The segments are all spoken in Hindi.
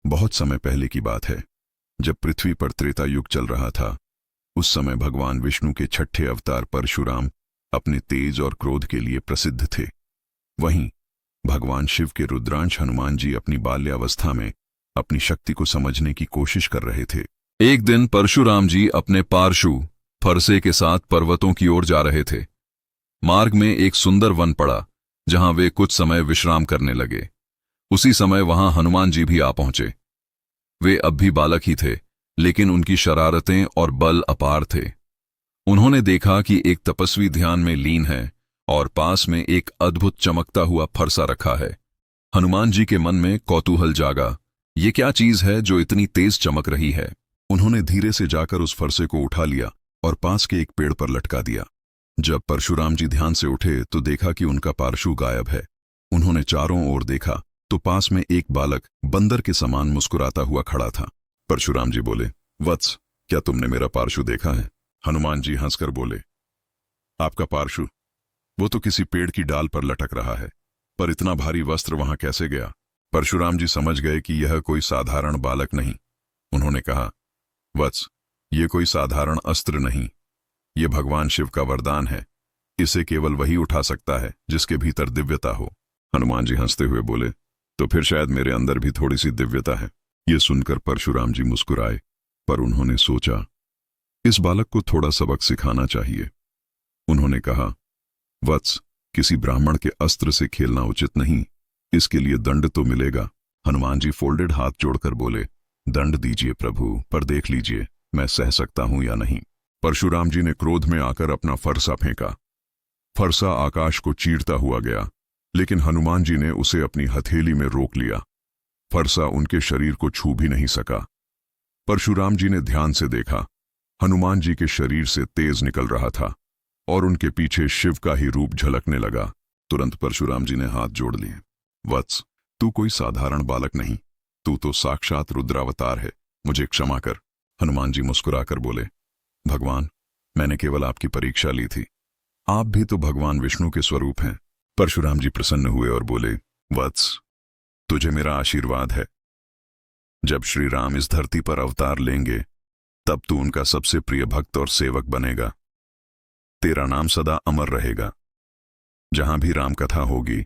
बहुत समय पहले की बात है, जब पृथ्वी पर त्रेता युग चल रहा था। उस समय भगवान विष्णु के छठे अवतार परशुराम अपने तेज और क्रोध के लिए प्रसिद्ध थे। वहीं भगवान शिव के रुद्रांश हनुमान जी अपनी बाल्यावस्था में अपनी शक्ति को समझने की कोशिश कर रहे थे। एक दिन परशुराम जी अपने पार्शु फरसे के साथ पर्वतों की ओर जा रहे थे। मार्ग में एक सुंदर वन पड़ा, जहां वे कुछ समय विश्राम करने लगे। उसी समय वहां हनुमान जी भी आ पहुंचे। वे अब भी बालक ही थे, लेकिन उनकी शरारतें और बल अपार थे। उन्होंने देखा कि एक तपस्वी ध्यान में लीन है और पास में एक अद्भुत चमकता हुआ फरसा रखा है। हनुमान जी के मन में कौतूहल जागा, ये क्या चीज है जो इतनी तेज चमक रही है। उन्होंने धीरे से जाकर उस फरसे को उठा लिया और पास के एक पेड़ पर लटका दिया। जब परशुराम जी ध्यान से उठे तो देखा कि उनका पार्शु गायब है। उन्होंने चारों ओर देखा तो पास में एक बालक बंदर के समान मुस्कुराता हुआ खड़ा था। परशुराम जी बोले, वत्स, क्या तुमने मेरा पार्शु देखा है? हनुमान जी हंसकर बोले, आपका पार्शु? वो तो किसी पेड़ की डाल पर लटक रहा है, पर इतना भारी वस्त्र वहां कैसे गया? परशुराम जी समझ गए कि यह कोई साधारण बालक नहीं। उन्होंने कहा, वत्स, ये कोई साधारण अस्त्र नहीं, ये भगवान शिव का वरदान है। इसे केवल वही उठा सकता है जिसके भीतर दिव्यता हो। हनुमान जी हंसते हुए बोले, तो फिर शायद मेरे अंदर भी थोड़ी सी दिव्यता है। ये सुनकर परशुराम जी मुस्कुराए, पर उन्होंने सोचा, इस बालक को थोड़ा सबक सिखाना चाहिए। उन्होंने कहा, वत्स, किसी ब्राह्मण के अस्त्र से खेलना उचित नहीं, इसके लिए दंड तो मिलेगा। हनुमान जी फोल्डेड हाथ जोड़कर बोले, दंड दीजिए प्रभु, पर देख लीजिए मैं सह सकता हूं या नहीं। परशुराम जी ने क्रोध में आकर अपना फरसा फेंका। फरसा आकाश को चीरता हुआ गया, लेकिन हनुमान जी ने उसे अपनी हथेली में रोक लिया। फरसा उनके शरीर को छू भी नहीं सका। परशुराम जी ने ध्यान से देखा, हनुमान जी के शरीर से तेज निकल रहा था और उनके पीछे शिव का ही रूप झलकने लगा। तुरंत परशुराम जी ने हाथ जोड़ लिए। वत्स, तू कोई साधारण बालक नहीं, तू तो साक्षात रुद्रावतार है, मुझे क्षमा कर। हनुमान जी मुस्कुराकर बोले, भगवान, मैंने केवल आपकी परीक्षा ली थी, आप भी तो भगवान विष्णु के स्वरूप हैं। परशुराम जी प्रसन्न हुए और बोले, वत्स, तुझे मेरा आशीर्वाद है। जब श्री राम इस धरती पर अवतार लेंगे, तब तू उनका सबसे प्रिय भक्त और सेवक बनेगा। तेरा नाम सदा अमर रहेगा। जहां भी राम कथा होगी,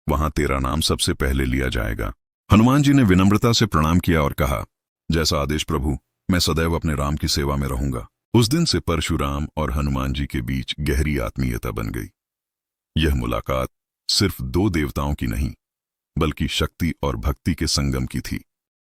वहां तेरा नाम सबसे पहले लिया जाएगा। हनुमान जी ने विनम्रता से प्रणाम किया और कहा, जैसा आदेश प्रभु, मैं सदैव अपने राम की सेवा में रहूंगा। उस दिन से परशुराम और हनुमान जी के बीच गहरी आत्मीयता बन गई। यह मुलाकात सिर्फ दो देवताओं की नहीं, बल्कि शक्ति और भक्ति के संगम की थी।